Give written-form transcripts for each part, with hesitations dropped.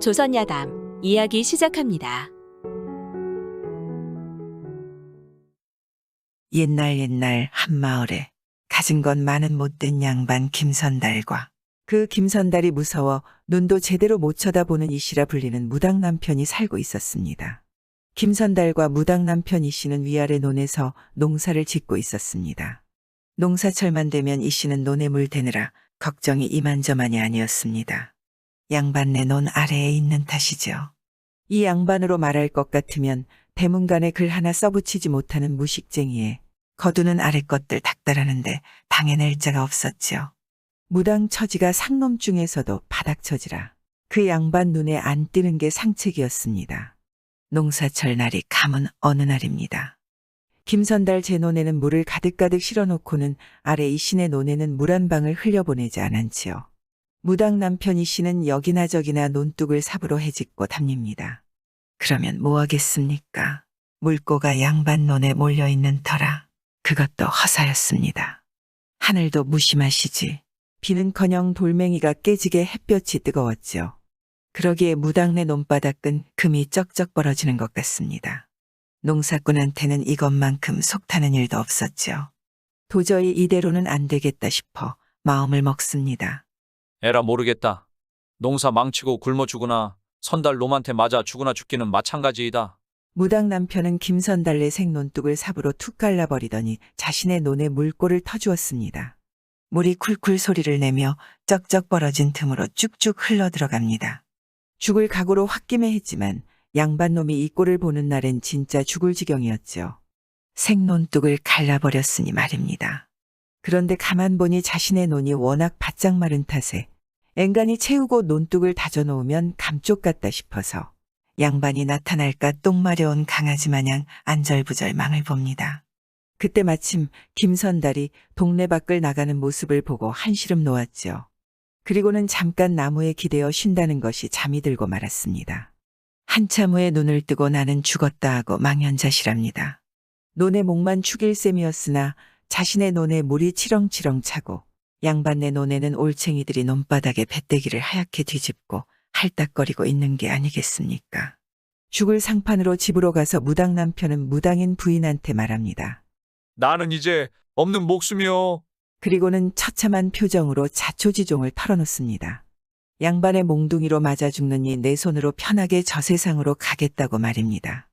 조선야담 이야기 시작합니다. 옛날 한 마을에 가진 건 많은 못된 양반 김선달과 그 김선달이 무서워 눈도 제대로 못 쳐다보는 이씨라 불리는 무당 남편이 살고 있었습니다. 김선달과 무당 남편 이씨는 위아래 논에서 농사를 짓고 있었습니다. 농사철만 되면 이씨는 논에 물 대느라 걱정이 이만저만이 아니었습니다. 양반네 논 아래에 있는 탓이죠. 이 양반으로 말할 것 같으면 대문간에 글 하나 써붙이지 못하는 무식쟁이에 거두는 아래 것들 닥달하는데 당해낼 자가 없었죠. 무당 처지가 상놈 중에서도 바닥 처지라 그 양반 눈에 안 띄는 게 상책이었습니다. 농사철 날이 가문 어느 날입니다. 김선달 제 논에는 물을 가득가득 실어놓고는 아래 이신의 논에는 물 한 방울 흘려보내지 않았지요. 무당 남편 이씨는 여기나 저기나 논둑을 삽으로 헤집고 답립니다. 그러면 뭐 하겠습니까? 물고가 양반 논에 몰려있는 터라 그것도 허사였습니다. 하늘도 무심하시지. 비는커녕 돌멩이가 깨지게 햇볕이 뜨거웠죠. 그러기에 무당네 논바닥은 금이 쩍쩍 벌어지는 것 같습니다. 농사꾼한테는 이것만큼 속타는 일도 없었죠. 도저히 이대로는 안 되겠다 싶어 마음을 먹습니다. 에라 모르겠다. 농사 망치고 굶어 죽으나 선달 놈한테 맞아 죽으나 죽기는 마찬가지이다. 무당 남편은 김선달의 생논둑을 삽으로 툭 갈라버리더니 자신의 논에 물꼬를 터주었습니다. 물이 쿨쿨 소리를 내며 쩍쩍 벌어진 틈으로 쭉쭉 흘러들어갑니다. 죽을 각오로 홧김에 했지만 양반놈이 이 꼴을 보는 날엔 진짜 죽을 지경이었죠. 생논둑을 갈라버렸으니 말입니다. 그런데 가만 보니 자신의 논이 워낙 바짝 마른 탓에 앵간히 채우고 논둑을 다져놓으면 감쪽 같다 싶어서 양반이 나타날까 똥 마려운 강아지 마냥 안절부절 망을 봅니다. 그때 마침 김선달이 동네 밖을 나가는 모습을 보고 한시름 놓았죠. 그리고는 잠깐 나무에 기대어 쉰다는 것이 잠이 들고 말았습니다. 한참 후에 눈을 뜨고 나는 죽었다 하고 망연자실합니다. 논의 목만 축일 셈이었으나 자신의 논에 물이 치렁치렁 차고 양반네 논에는 올챙이들이 논바닥에 배때기를 하얗게 뒤집고 할딱거리고 있는 게 아니겠습니까? 죽을 상판으로 집으로 가서 무당 남편은 무당인 부인한테 말합니다. 나는 이제 없는 목숨이요. 그리고는 처참한 표정으로 자초지종을 털어놓습니다. 양반의 몽둥이로 맞아 죽느니 내 손으로 편하게 저 세상으로 가겠다고 말입니다.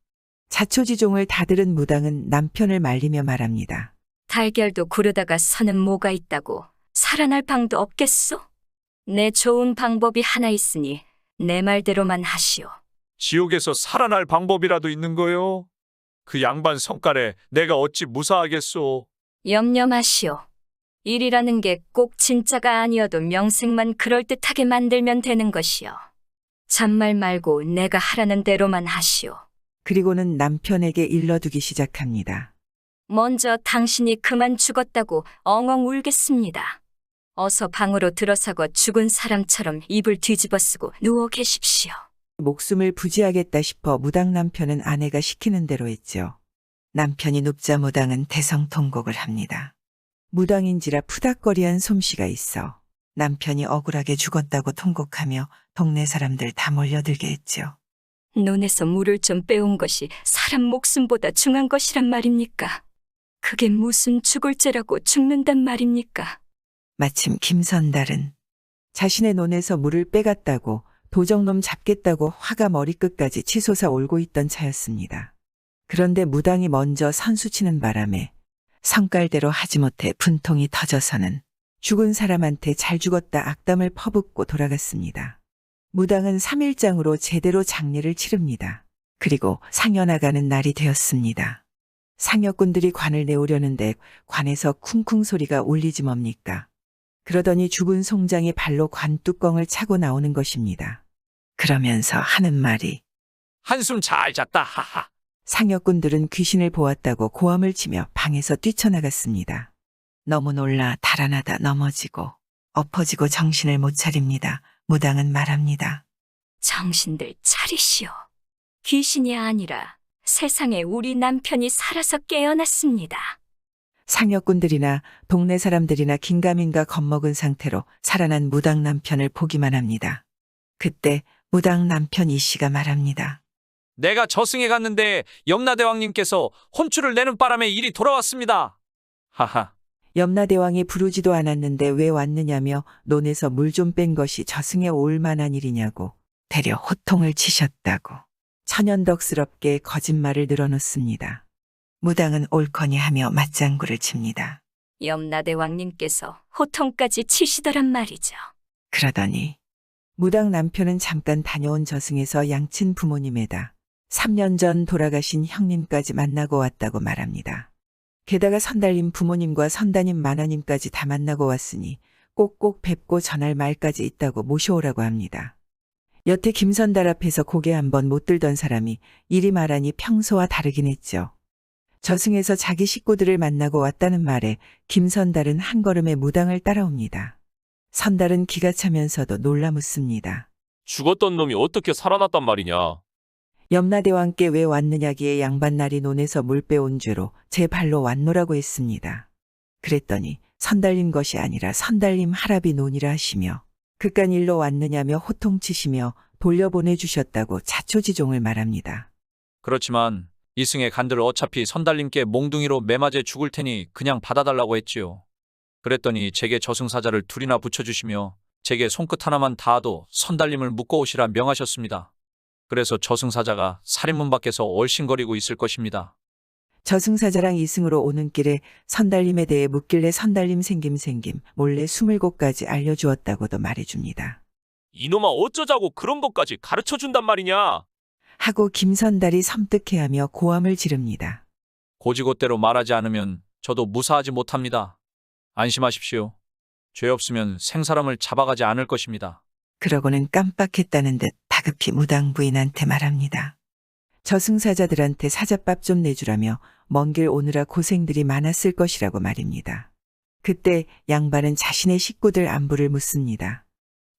자초지종을 다 들은 무당은 남편을 말리며 말합니다. 달걀도 구르다가 서는 뭐가 있다고 살아날 방도 없겠소? 내 좋은 방법이 하나 있으니 내 말대로만 하시오. 지옥에서 살아날 방법이라도 있는 거요. 그 양반 성깔에 내가 어찌 무사하겠소. 염려 마시오. 일이라는 게 꼭 진짜가 아니어도 명색만 그럴듯하게 만들면 되는 것이오. 잔말 말고 내가 하라는 대로만 하시오. 그리고는 남편에게 일러두기 시작합니다. 먼저 당신이 그만 죽었다고 엉엉 울겠습니다. 어서 방으로 들어서고 죽은 사람처럼 입을 뒤집어쓰고 누워 계십시오. 목숨을 부지하겠다 싶어 무당 남편은 아내가 시키는 대로 했죠. 남편이 눕자 무당은 대성통곡을 합니다. 무당인지라 푸닥거리한 솜씨가 있어 남편이 억울하게 죽었다고 통곡하며 동네 사람들 다 몰려들게 했죠. 논에서 물을 좀 빼온 것이 사람 목숨보다 중한 것이란 말입니까? 그게 무슨 죽을 죄라고 죽는단 말입니까? 마침 김선달은 자신의 논에서 물을 빼갔다고 도적놈 잡겠다고 화가 머리끝까지 치솟아 올고 있던 차였습니다. 그런데 무당이 먼저 선수치는 바람에 성깔대로 하지 못해 분통이 터져서는 죽은 사람한테 잘 죽었다 악담을 퍼붓고 돌아갔습니다. 무당은 3일장으로 제대로 장례를 치릅니다. 그리고 상여나가는 날이 되었습니다. 상여꾼들이 관을 내오려는데 관에서 쿵쿵 소리가 울리지 뭡니까? 그러더니 죽은 송장이 발로 관 뚜껑을 차고 나오는 것입니다. 그러면서 하는 말이 한숨 잘 잤다 하하. 상여꾼들은 귀신을 보았다고 고함을 치며 방에서 뛰쳐나갔습니다. 너무 놀라 달아나다 넘어지고 엎어지고 정신을 못 차립니다. 무당은 말합니다. 정신들 차리시오. 귀신이 아니라 세상에 우리 남편이 살아서 깨어났습니다. 상여꾼들이나 동네 사람들이나 긴가민가 겁먹은 상태로 살아난 무당 남편을 보기만 합니다. 그때 무당 남편 이 씨가 말합니다. 내가 저승에 갔는데 염라대왕님께서 혼쭐을 내는 바람에 일이 돌아왔습니다. 하하. 염라대왕이 부르지도 않았는데 왜 왔느냐며 논에서 물 좀 뺀 것이 저승에 올 만한 일이냐고 되려 호통을 치셨다고 천연덕스럽게 거짓말을 늘어놓습니다. 무당은 옳거니 하며 맞장구를 칩니다. 염라대왕님께서 호통까지 치시더란 말이죠. 그러더니 무당 남편은 잠깐 다녀온 저승에서 양친 부모님에다 3년 전 돌아가신 형님까지 만나고 왔다고 말합니다. 게다가 선달님 부모님과 선다님 만화님까지 다 만나고 왔으니 꼭꼭 뵙고 전할 말까지 있다고 모셔오라고 합니다. 여태 김선달 앞에서 고개 한번 못 들던 사람이 이리 말하니 평소와 다르긴 했죠. 저승에서 자기 식구들을 만나고 왔다는 말에 김선달은 한 걸음에 무당을 따라옵니다. 선달은 기가 차면서도 놀라 묻습니다. 죽었던 놈이 어떻게 살아났단 말이냐? 염라대왕께 왜 왔느냐기에 양반날이 논에서 물 빼온 죄로 제 발로 왔노라고 했습니다. 그랬더니 선달님 것이 아니라 선달님 할아비 논이라 하시며 그깟 일로 왔느냐며 호통치시며 돌려보내주셨다고 자초지종을 말합니다. 그렇지만 이승의 간들 어차피 선달님께 몽둥이로 매맞아 죽을 테니 그냥 받아달라고 했지요. 그랬더니 제게 저승사자를 둘이나 붙여주시며 제게 손끝 하나만 닿아도 선달님을 묶어오시라 명하셨습니다. 그래서 저승사자가 살인문 밖에서 얼씬거리고 있을 것입니다. 저승사자랑 이승으로 오는 길에 선달님에 대해 묻길래 선달님 생김 몰래 20곳까지 알려주었다고도 말해줍니다. 이놈아 어쩌자고 그런 것까지 가르쳐준단 말이냐? 하고 김선달이 섬뜩해하며 고함을 지릅니다. 고지곳대로 말하지 않으면 저도 무사하지 못합니다. 안심하십시오. 죄 없으면 생사람을 잡아가지 않을 것입니다. 그러고는 깜빡했다는 듯 다급히 무당 부인한테 말합니다. 저승사자들한테 사자밥 좀 내주라며 먼 길 오느라 고생들이 많았을 것이라고 말입니다. 그때 양반은 자신의 식구들 안부를 묻습니다.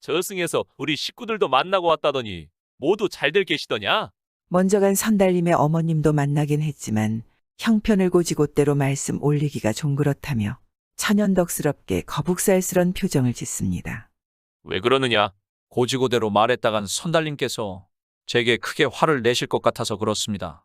저승에서 우리 식구들도 만나고 왔다더니 모두 잘들 계시더냐? 먼저 간 선달님의 어머님도 만나긴 했지만 형편을 고지곳대로 말씀 올리기가 좀 그렇다며 천연덕스럽게 거북살스런 표정을 짓습니다. 왜 그러느냐? 고지고대로 말했다간 선달님께서 제게 크게 화를 내실 것 같아서 그렇습니다.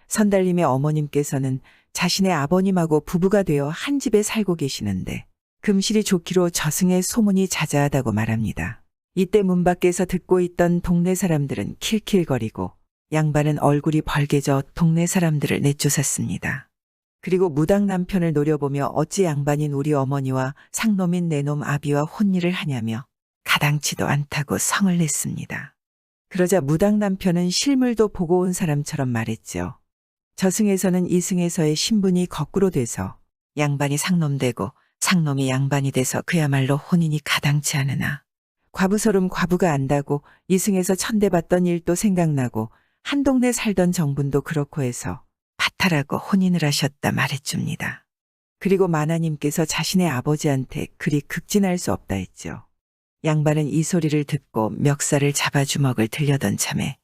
선달님의 어머님께서는 자신의 아버님하고 부부가 되어 한 집에 살고 계시는데 금실이 좋기로 저승의 소문이 자자하다고 말합니다. 이때 문 밖에서 듣고 있던 동네 사람들은 킬킬거리고 양반은 얼굴이 벌개져 동네 사람들을 내쫓았습니다. 그리고 무당 남편을 노려보며 어찌 양반인 우리 어머니와 상놈인 내놈 아비와 혼일을 하냐며 가당치도 않다고 성을 냈습니다. 그러자 무당 남편은 실물도 보고 온 사람처럼 말했죠. 저승에서는 이승에서의 신분이 거꾸로 돼서 양반이 상놈 되고 상놈이 양반이 돼서 그야말로 혼인이 가당치 않으나 과부서름 과부가 안다고 이승에서 천대받던 일도 생각나고 한 동네 살던 정분도 그렇고 해서 파탈하고 혼인을 하셨다 말해줍니다. 그리고 만화님께서 자신의 아버지한테 그리 극진할 수 없다 했죠. 양반은 이 소리를 듣고 멱살을 잡아 주먹을 들려던 참에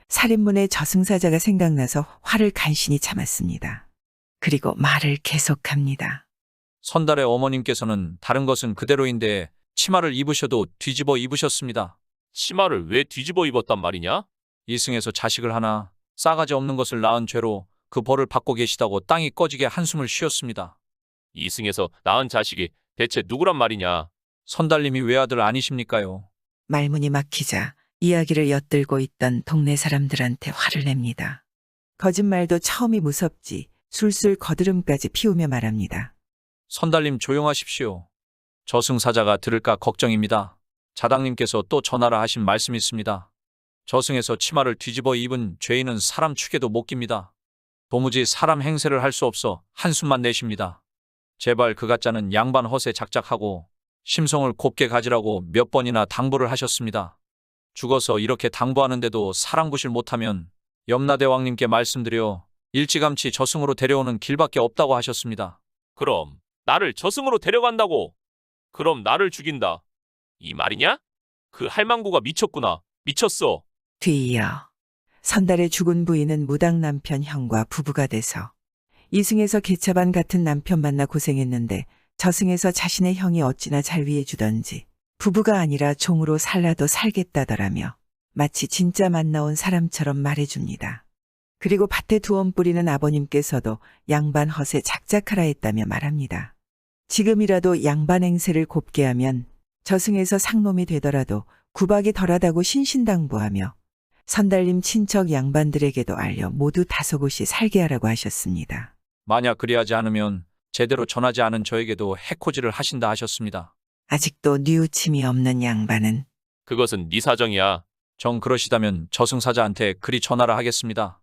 살인문의 저승사자가 생각나서 화를 간신히 참았습니다. 그리고 말을 계속합니다. 선달의 어머님께서는 다른 것은 그대로인데 치마를 입으셔도 뒤집어 입으셨습니다. 치마를 왜 뒤집어 입었단 말이냐? 이승에서 자식을 하나 싸가지 없는 것을 낳은 죄로 그 벌을 받고 계시다고 땅이 꺼지게 한숨을 쉬었습니다. 이승에서 낳은 자식이 대체 누구란 말이냐? 선달님이 외아들 아니십니까요? 말문이 막히자 이야기를 엿들고 있던 동네 사람들한테 화를 냅니다. 거짓말도 처음이 무섭지 술술 거드름까지 피우며 말합니다. 선달님 조용하십시오. 저승사자가 들을까 걱정입니다. 자당님께서 또 전하라 하신 말씀이 있습니다. 저승에서 치마를 뒤집어 입은 죄인은 사람 축에도 못 깁니다. 도무지 사람 행세를 할 수 없어 한숨만 내쉽니다. 제발 그 가짜는 양반 허세 작작하고 심성을 곱게 가지라고 몇 번이나 당부를 하셨습니다. 죽어서 이렇게 당부하는데도 사랑부실 못하면 염라대왕님께 말씀드려 일찌감치 저승으로 데려오는 길밖에 없다고 하셨습니다. 그럼 나를 저승으로 데려간다고? 그럼 나를 죽인다. 이 말이냐? 그 할망구가 미쳤구나. 미쳤어. 뒤이어 선달의 죽은 부인은 무당 남편 형과 부부가 돼서 이승에서 개차반 같은 남편 만나 고생했는데 저승에서 자신의 형이 어찌나 잘 위해주던지 부부가 아니라 종으로 살라도 살겠다더라며 마치 진짜 만나온 사람처럼 말해줍니다. 그리고 밭에 두엄 뿌리는 아버님께서도 양반 헛에 작작하라 했다며 말합니다. 지금이라도 양반 행세를 곱게 하면 저승에서 상놈이 되더라도 구박이 덜하다고 신신당부하며 선달님 친척 양반들에게도 알려 모두 다소곳이 살게 하라고 하셨습니다. 만약 그리하지 않으면 제대로 전하지 않은 저에게도 해코지를 하신다 하셨습니다. 아직도 뉘우침이 없는 양반은 그것은 네 사정이야. 정 그러시다면 저승사자한테 그리 전하라 하겠습니다.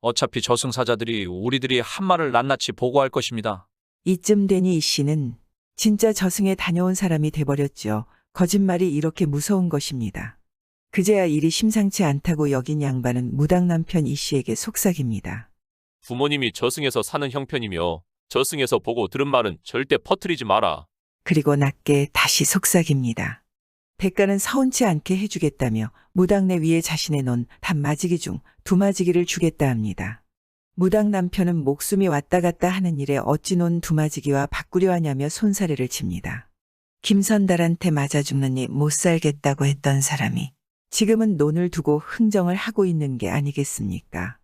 어차피 저승사자들이 우리들이 한 말을 낱낱이 보고할 것입니다. 이쯤 되니 이 씨는 진짜 저승에 다녀온 사람이 돼버렸죠. 거짓말이 이렇게 무서운 것입니다. 그제야 일이 심상치 않다고 여긴 양반은 무당 남편 이 씨에게 속삭입니다. 부모님이 저승에서 사는 형편이며 저승에서 보고 들은 말은 절대 퍼뜨리지 마라. 그리고 낮게 다시 속삭입니다. 대가는 서운치 않게 해주겠다며 무당내 위에 자신의 논 단마지기 중 두마지기를 주겠다 합니다. 무당 남편은 목숨이 왔다 갔다 하는 일에 어찌 논 두마지기와 바꾸려 하냐며 손사래를 칩니다. 김선달한테 맞아 죽느니 못 살겠다고 했던 사람이 지금은 논을 두고 흥정을 하고 있는 게 아니겠습니까?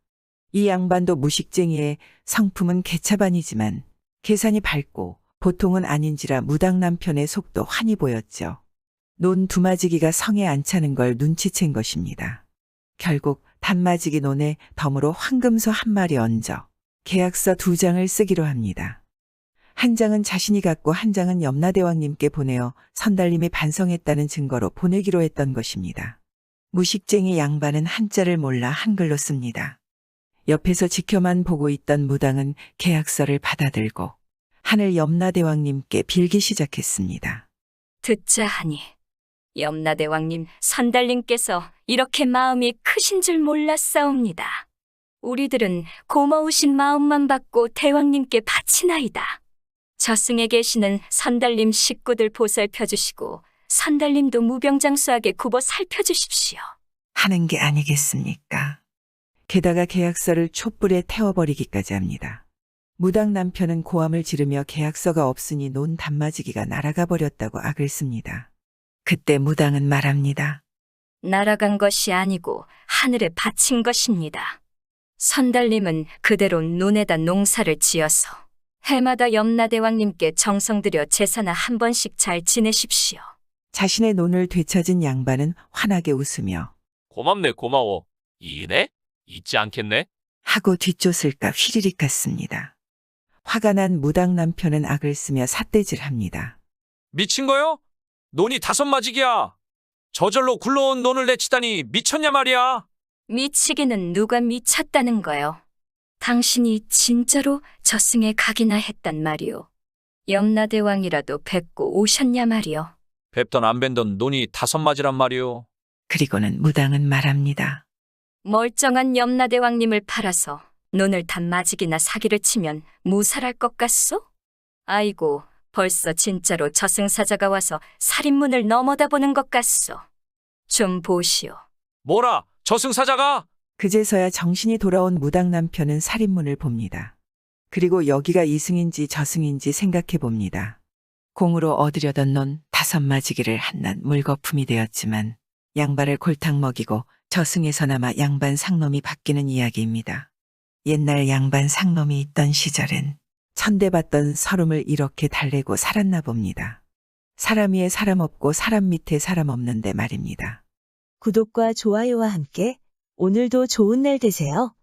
이 양반도 무식쟁이의 성품은 개차반이지만 계산이 밝고 보통은 아닌지라 무당 남편의 속도 환히 보였죠. 논 두마지기가 성에 안 차는 걸 눈치챈 것입니다. 결국 단마지기 논에 덤으로 황금소 한 마리 얹어 계약서 2장을 쓰기로 합니다. 한 장은 자신이 갖고 한 장은 염라대왕님께 보내어 선달님이 반성했다는 증거로 보내기로 했던 것입니다. 무식쟁이 양반은 한자를 몰라 한글로 씁니다. 옆에서 지켜만 보고 있던 무당은 계약서를 받아들고 하늘 염라대왕님께 빌기 시작했습니다. 듣자 하니 염라대왕님, 선달님께서 이렇게 마음이 크신 줄 몰랐사옵니다. 우리들은 고마우신 마음만 받고 대왕님께 바치나이다. 저승에 계시는 선달님 식구들 보살펴 주시고 선달님도 무병장수하게 굽어 살펴주십시오. 하는 게 아니겠습니까? 게다가 계약서를 촛불에 태워버리기까지 합니다. 무당 남편은 고함을 지르며 계약서가 없으니 논 단마지기가 날아가 버렸다고 악을 씁니다. 그때 무당은 말합니다. 날아간 것이 아니고 하늘에 바친 것입니다. 선달님은 그대로 논에다 농사를 지어서 해마다 염라대왕님께 정성 들여 제사나 한 번씩 잘 지내십시오. 자신의 논을 되찾은 양반은 환하게 웃으며 고맙네 고마워. 이 은혜? 잊지 않겠네. 하고 뒷쫓을까 휘리릭 갔습니다. 화가 난 무당 남편은 악을 쓰며 삿대질합니다. 미친 거요? 논이 5마지기야. 저절로 굴러온 논을 내치다니 미쳤냐 말이야. 미치기는 누가 미쳤다는 거요. 당신이 진짜로 저승에 가기나 했단 말이오. 염라대왕이라도 뵙고 오셨냐 말이오. 뵙던 안 뵌던 논이 5마지란 말이오. 그리고는 무당은 말합니다. 멀쩡한 염라대왕님을 팔아서 논을 단마지기나 사기를 치면 무살할 것 같소? 아이고, 벌써 진짜로 저승사자가 와서 살인문을 넘어다 보는 것 같소. 좀 보시오. 뭐라? 저승사자가? 그제서야 정신이 돌아온 무당 남편은 살인문을 봅니다. 그리고 여기가 이승인지 저승인지 생각해 봅니다. 공으로 얻으려던 논 5마지기를 한낱 물거품이 되었지만 양반을 골탕 먹이고 저승에서나마 양반 상놈이 바뀌는 이야기입니다. 옛날 양반 상놈이 있던 시절엔 천대받던 서름을 이렇게 달래고 살았나 봅니다. 사람 위에 사람 없고 사람 밑에 사람 없는데 말입니다. 구독과 좋아요와 함께 오늘도 좋은 날 되세요.